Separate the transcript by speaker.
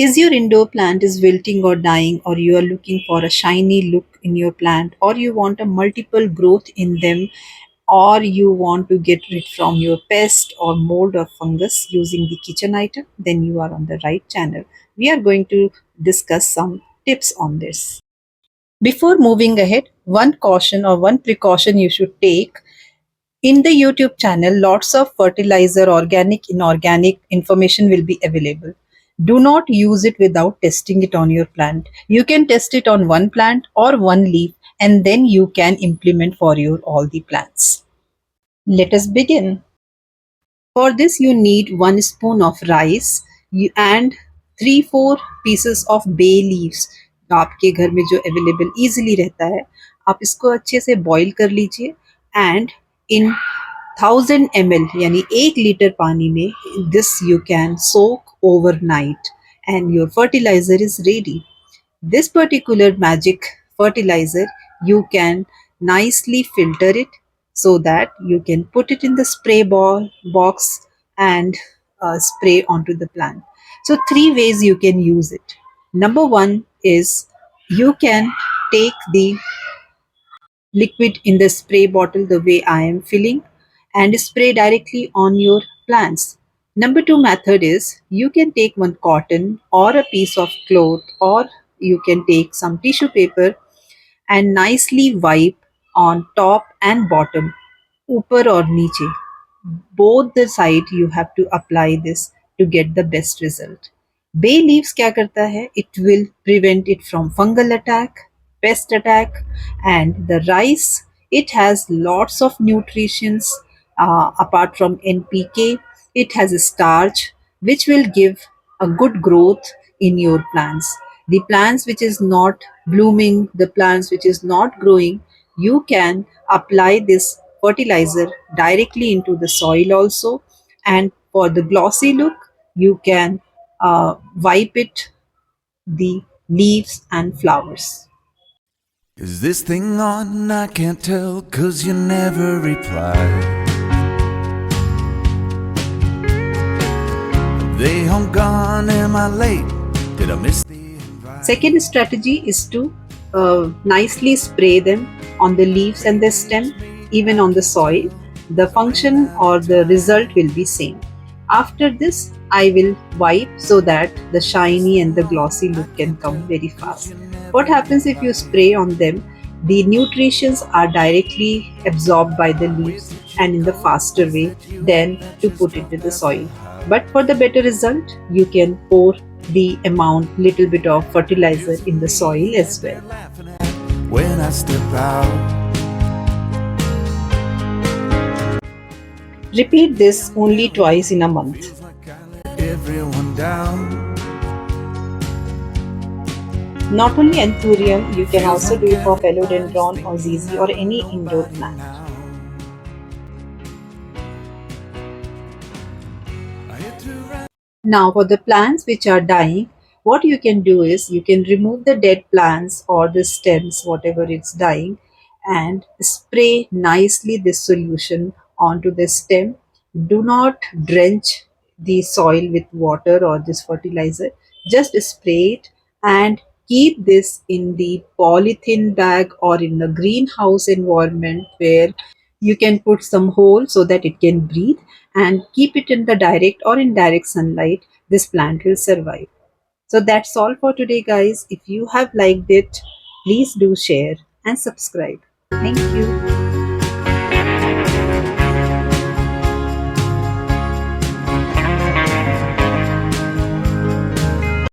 Speaker 1: Is your indoor plant is wilting or dying, or you are looking for a shiny look in your plant, or you want a multiple growth in them, or you want to get rid from your pest or mold or fungus using the kitchen item, then you are on the right channel. We are going to discuss some tips on this. Before moving ahead, one caution or one precaution you should take. In the YouTube channel, lots of fertilizer, organic, inorganic information will be available. Do not use it without testing it on your plant. You can test it on one plant or one leaf, and then you can implement for your all the plants. Let us begin. For this, you need 1 spoon of rice and 3-4 pieces of bay leaves. आपके घर में जो available easily रहता है, आप इसको अच्छे से बॉईल कर लीजिए एंड इन 1000 ml यानी 1 लीटर पानी में this you can soak overnight and your fertilizer is ready. This particular magic fertilizer, you can nicely filter it so that you can put it in the spray ball box and spray onto the plant. So, three ways you can use it. Number one is you can take the liquid in the spray bottle the way I am filling and spray directly on your plants. Number two method is you can take one cotton or a piece of cloth, or you can take some tissue paper and nicely wipe on top and bottom, ऊपर और नीचे. Both the side you have to apply this to get the best result. Bay leaves क्या करता है? It will prevent it from fungal attack, pest attack, and the rice, it has lots of nutritions apart from NPK. It has a starch which will give a good growth in your plants. The plants which is not blooming, the plants which is not growing, you can apply this fertilizer directly into the soil also. And for the glossy look, you can wipe it the leaves and flowers.
Speaker 2: Is this thing on? I can't tell, 'cause you never reply. They home gone, am I late? Did I miss the invite?
Speaker 1: Second strategy is to nicely spray them on the leaves and the stem, even on the soil. The function or the result will be same. After this, I will wipe so that the shiny and the glossy look can come very fast. What happens if you spray on them? The nutrients are directly absorbed by the leaves and in the faster way than to put into the soil. But for the better result, you can pour the amount, little bit of fertilizer in the soil as well.
Speaker 2: When I step out,
Speaker 1: Repeat this only twice in a month.
Speaker 2: everyone down.
Speaker 1: Not only anthurium, you can also do it for philodendron or ZZ or any indoor plant. Now for the plants which are dying, what you can do is you can remove the dead plants or the stems, whatever it's dying, and spray nicely this solution onto the stem. Do not drench the soil with water or this fertilizer. Just spray it and keep this in the polythene bag or in the greenhouse environment where you can put some hole so that it can breathe, and keep it in the direct or indirect sunlight. This plant will survive. So that's all for today, guys. If you have liked it, please do share and subscribe. Thank you.